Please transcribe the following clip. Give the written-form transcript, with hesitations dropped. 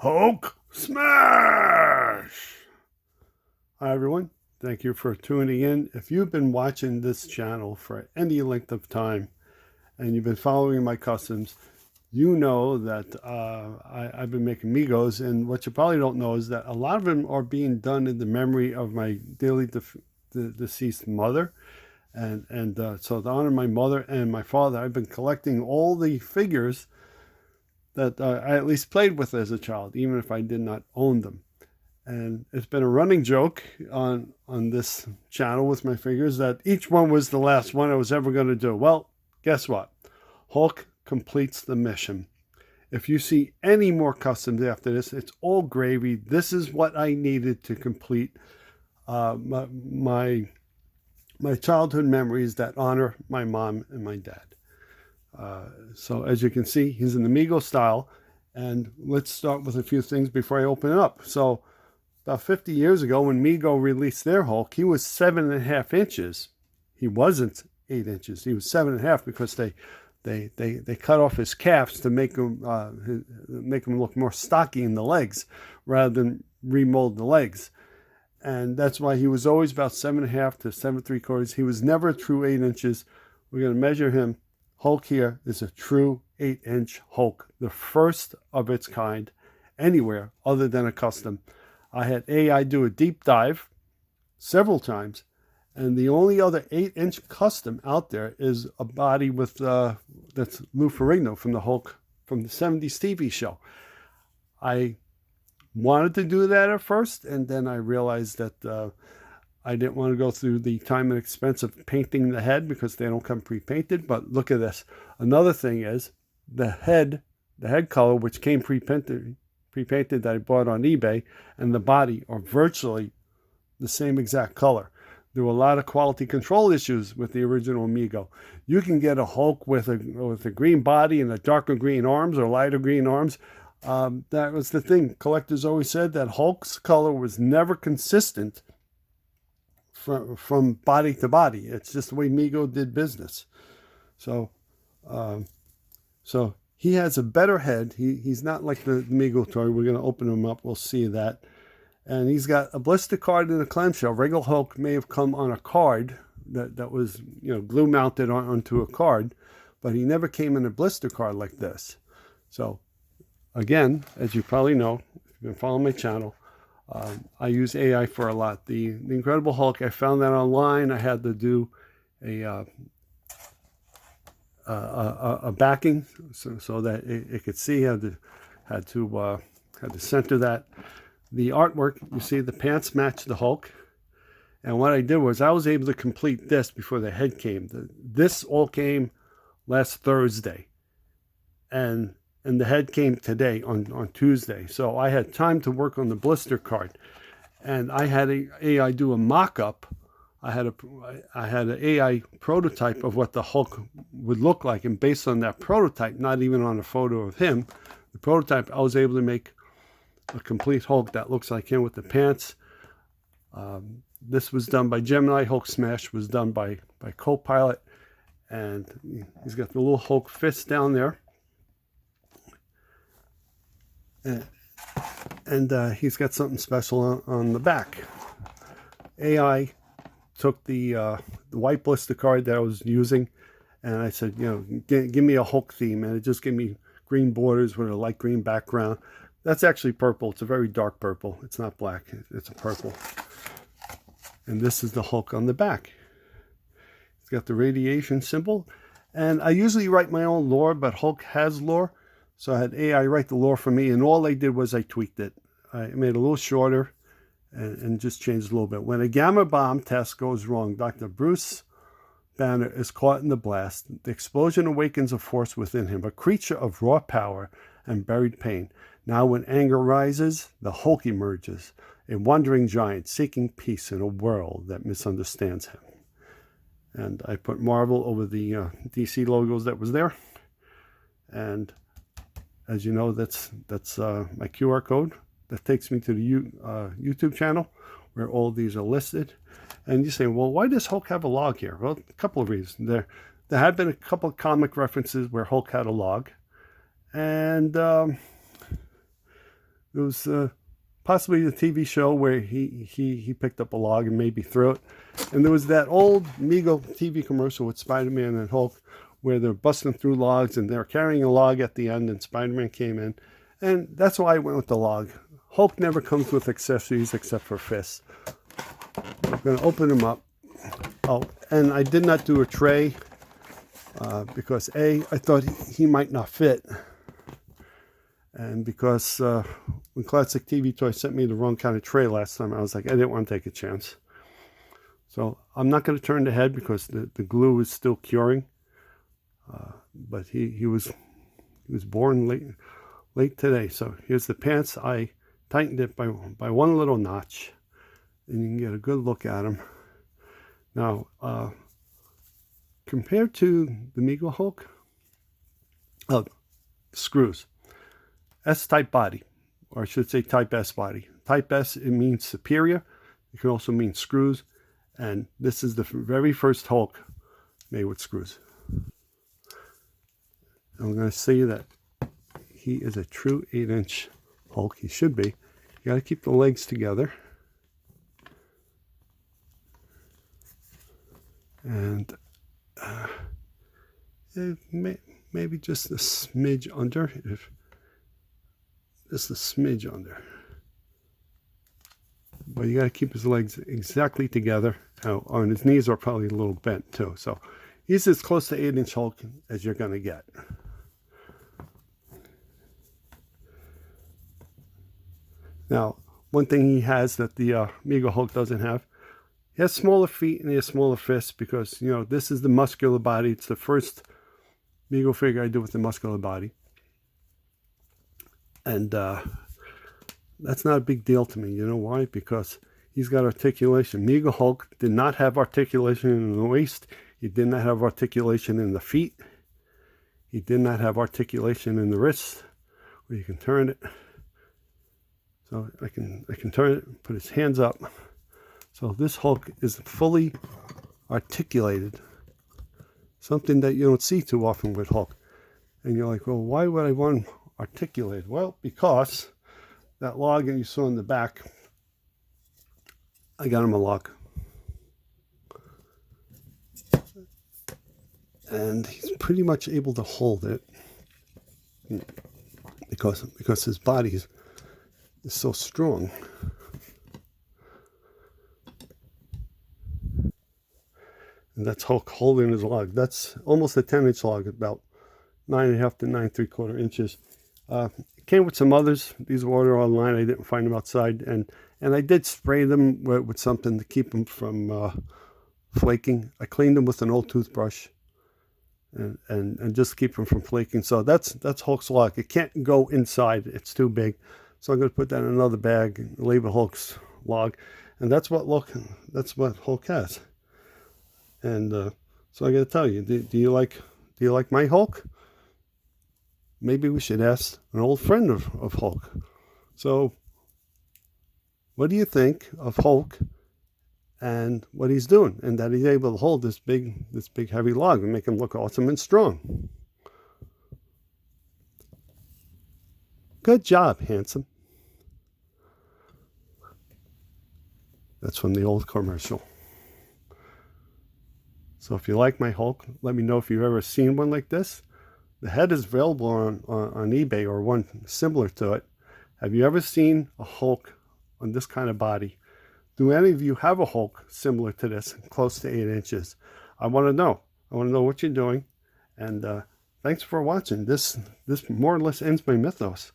Hulk smash! Hi everyone, thank you for tuning in. If you've been watching this channel for any length of time and you've been following my customs, you know that I've been making Megos, and what you probably don't know is that a lot of them are being done in the memory of my dearly deceased mother. So to honor my mother and my father, I've been collecting all the figures that I at least played with as a child, even if I did not own them. And it's been a running joke on this channel with my figures that each one was the last one I was ever going to do. Well, guess what? Hulk completes the mission. If you see any more customs after this, it's all gravy. This is what I needed to complete my childhood memories that honor my mom and my dad. So as you can see, he's in the MEGO style. And let's start with a few things before I open it up. So about 50 years ago, when MEGO released their Hulk, he was 7.5 inches. He wasn't 8 inches. He was 7.5 because they cut off his calves to make him look more stocky in the legs rather than remold the legs. And that's why he was always about 7.5 to 7.75. He was never a true 8 inches. We're going to measure him. Hulk here is a true 8-inch Hulk, the first of its kind anywhere other than a custom. I had AI do a deep dive several times, and the only other 8-inch custom out there is a body with that's Lou Ferrigno from the Hulk from the 70s TV show. I wanted to do that at first, and then I realized that I didn't want to go through the time and expense of painting the head because they don't come pre-painted. But look at this. Another thing is the head color, which came pre-painted that I bought on eBay, and the body are virtually the same exact color. There were a lot of quality control issues with the original MEGO. You can get a Hulk with a green body and a darker green arms or lighter green arms. That was the thing. Collectors always said that Hulk's color was never consistent from body to body. It's just the way MEGO did business. So he has a better head. He's not like the MEGO toy. We're going to open him up. We'll see that. And he's got a blister card and a clamshell. Regular Hulk may have come on a card that was glue mounted onto a card, but he never came in a blister card like this. So again, as you probably know, if you've been following my channel, I use AI for a lot. The Incredible Hulk, I found that online. I had to do a backing so that it could see. Had to center that. The artwork, you see, the pants match the Hulk. And what I did was I was able to complete this before the head came. This all came last Thursday, and the head came today on Tuesday. So I had time to work on the blister card, and I had AI do a mock-up. I had an AI prototype of what the Hulk would look like, and based on that prototype, not even on a photo of him, the prototype, I was able to make a complete Hulk that looks like him with the pants. This was done by Gemini. Hulk Smash was done by Copilot, and he's got the little Hulk fist down there. And he's got something special on the back. AI took the white blister card that I was using, and I said, give me a Hulk theme, and it just gave me green borders with a light green background. That's actually purple. It's a very dark purple. It's not black. It's a purple. And this is the Hulk on the back. It's got the radiation symbol. And I usually write my own lore, but Hulk has lore. So I had AI write the lore for me, and all I did was I tweaked it. I made it a little shorter and just changed a little bit. When a gamma bomb test goes wrong, Dr. Bruce Banner is caught in the blast. The explosion awakens a force within him, a creature of raw power and buried pain. Now when anger rises, the Hulk emerges, a wandering giant seeking peace in a world that misunderstands him. And I put Marvel over the DC logos that was there. And as you know, that's my QR code. That takes me to the YouTube channel where all these are listed. And you say, well, why does Hulk have a log here? Well, a couple of reasons. There had been a couple of comic references where Hulk had a log. And It was possibly the TV show where he picked up a log and maybe threw it. And there was that old MEGO TV commercial with Spider-Man and Hulk where they're busting through logs and they're carrying a log at the end and Spider-Man came in. And that's why I went with the log. Hulk never comes with accessories except for fists. I'm going to open them up. Oh, and I did not do a tray because I thought he might not fit. And because when Classic TV Toys sent me the wrong kind of tray last time, I was like, I didn't want to take a chance. So I'm not going to turn the head because the glue is still curing. But he was born late today. So here's the pants. I tightened it by one little notch, and you can get a good look at them. Now, compared to the MEGO HULK, screws, S-type body, or I should say type S body. Type S, it means superior. It can also mean screws. And this is the very first Hulk made with screws. I'm going to say that he is a true 8-inch Hulk. He should be. You got to keep the legs together. And maybe just a smidge under. Just a smidge under. But you got to keep his legs exactly together. Oh, and his knees are probably a little bent too. So he's as close to 8-inch Hulk as you're going to get. Now, one thing he has that the MEGO HULK doesn't have, he has smaller feet and he has smaller fists because, you know, this is the muscular body. It's the first MEGO figure I did with the muscular body. And that's not a big deal to me. You know why? Because he's got articulation. MEGO HULK did not have articulation in the waist. He did not have articulation in the feet. He did not have articulation in the wrists, where you can turn it. So I can turn it, put his hands up. So this Hulk is fully articulated. Something that you don't see too often with Hulk. And you're like, well, why would I want him articulated? Well, because that log that you saw in the back, I got him a log. And he's pretty much able to hold it because his body is so strong. And that's Hulk holding his log. That's almost a 10-inch log, about 9.5 to 9.75 inches. It came with some others. These were ordered online. I didn't find them outside. And I did spray them with something to keep them from flaking. I cleaned them with an old toothbrush and just keep them from flaking. So that's Hulk's log. It can't go inside. It's too big. So I'm going to put that in another bag and label Hulk's log. And that's what Hulk has. And so I got to tell you, do you like my Hulk? Maybe we should ask an old friend of Hulk. So what do you think of Hulk and what he's doing, and that he's able to hold this big heavy log and make him look awesome and strong? Good job, handsome. That's from the old commercial. So if you like my Hulk, let me know if you've ever seen one like this. The head is available on eBay, or one similar to it. Have you ever seen a Hulk on this kind of body? Do any of you have a Hulk similar to this, close to 8 inches? I want to know. I want to know what you're doing. And thanks for watching. This more or less ends my mythos.